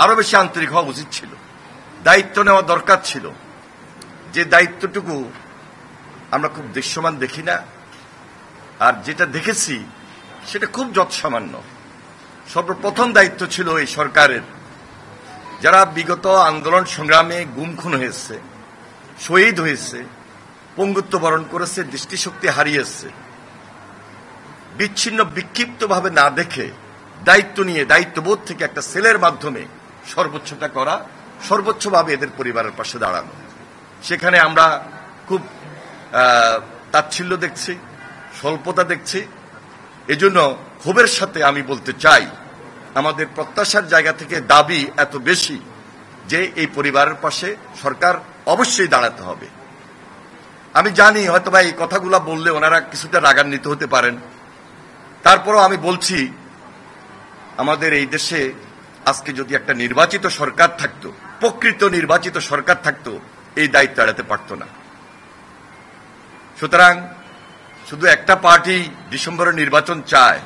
আরো বেশি আন্তরিক হওয়া উচিত ছিল, দায়িত্ব নেওয়া দরকার ছিল। যে দায়িত্বটুকু আমরা খুব দৃশ্যমান দেখি না, আর যেটা দেখেছি সেটা খুব যৎসামান্য। সর্বপ্রথম দায়িত্ব ছিল এই সরকারের, যারা বিগত আন্দোলন সংগ্রামে গুম খুন হয়েছে, শহীদ হয়েছে, পঙ্গুত্ব বরণ করেছে, দৃষ্টিশক্তি হারিয়েছে, বিচ্ছিন্ন বিক্ষিপ্তভাবে না দেখে দায়িত্ব নিয়ে দায়িত্ববোধ থেকে একটা সেলের মাধ্যমে সর্বোচ্চটা করা, সর্বোচ্চভাবে এদের পরিবারের পাশে দাঁড়ানো। সেখানে আমরা খুব তাচ্ছিল্য দেখছি, স্বল্পতা দেখছি। এজন্য ক্ষোভের সাথে আমি বলতে চাই, আমাদের প্রত্যাশার জায়গা থেকে দাবি এত বেশি যে এই পরিবারের পাশে সরকার অবশ্যই দাঁড়াতে হবে। আমি জানি হয়তোবা এই কথাগুলো বললে ওনারা কিছুটা রাগান্বিত হতে পারেন, তারপরও আমি বলছি, আমাদের এই দেশে আজকে যদি একটা নির্বাচিত সরকার থাকতো, প্রকৃত নির্বাচিত সরকার থাকতো, এই দায়িত্ব এড়াতে পারত না। সুতরাং শুধু একটা পার্টি ডিসেম্বরের নির্বাচন চায়,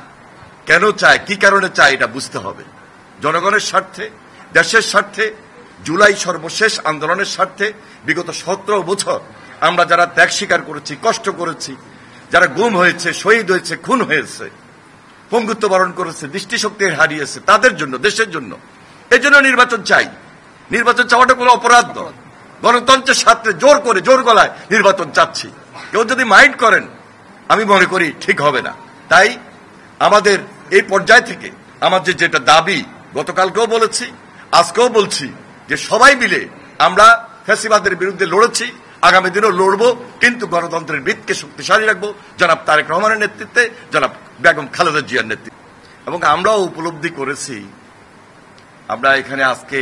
কেন চায়, কি কারণে চায়, এটা বুঝতে হবে। জনগণের স্বার্থে, দেশের স্বার্থে, জুলাই সর্বশেষ আন্দোলনের স্বার্থে, বিগত 17 বছর আমরা যারা ত্যাগ স্বীকার করেছি, কষ্ট করেছি, যারা গুম হয়েছে, শহীদ হয়েছে, খুন হয়েছে, পঙ্গুত্ব বরণ করেছে, দৃষ্টিশক্তি হারিয়েছে, তাদের জন্য, দেশের জন্য, এই জন্য নির্বাচন চাই। নির্বাচন চাওয়াটা কোনো অপরাধ নয়। গণতন্ত্রের স্বার্থে জোর করে, জোর গলায় নির্বাচন চাচ্ছি। কেউ যদি মাইন্ড করেন, আমি মনে করি ঠিক হবে না। তাই আমাদের এই পর্যায় থেকে আমাদের যেটা দাবি, গতকালকেও বলেছি, আজকেও বলছি, যে সবাই মিলে আমরা ফ্যাসিবাদের বিরুদ্ধে লড়েছি, আগামী দিনও লড়বো, কিন্তু গণতন্ত্রের ভিতকে শক্তিশালী রাখবো জনাব তারেক রহমানের নেতৃত্বে, জনাব বেগম খালেদা জিয়ার নেতৃত্বে। এবং আমরাও উপলব্ধি করেছি, আমরা এখানে আজকে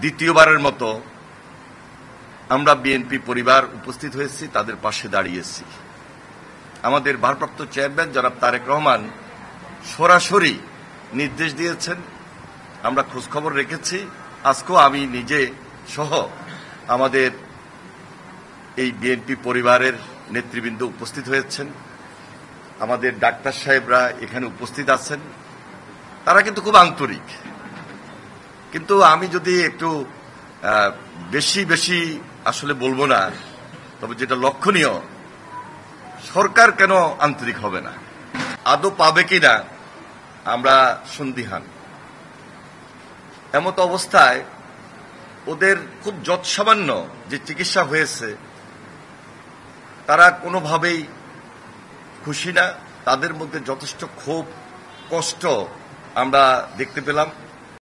দ্বিতীয়বারের মতো আমরা বিএনপি পরিবার উপস্থিত হয়েছি, তাদের পাশে দাঁড়িয়েছি। আমাদের ভারপ্রাপ্ত চেয়ারম্যান জনাব তারেক রহমান সরাসরি নির্দেশ দিয়েছেন, আমরা খোঁজখবর রেখেছি। আজকেও আমি নিজে সহ আমাদের এই বিএনপি পরিবারের নেতৃবৃন্দ উপস্থিত হয়েছেন, আমাদের ডাক্তার সাহেবরা এখানে উপস্থিত আছেন, তারা কিন্তু খুব আন্তরিক। কিন্তু আমি যদি একটু বেশি বেশি আসলে বলবো না, তবে যেটা লক্ষণীয়, সরকার কেন আন্তরিক হবে না, আদৌ পাবে কিনা আমরা সন্দিহান। এমত অবস্থায় ওদের খুব যৎসামান্য যে চিকিৎসা হয়েছে, তারা কোনোভাবেই খুশি না। তাদের মধ্যে যথেষ্ট ক্ষোভ, কষ্ট আমরা দেখতে পেলাম।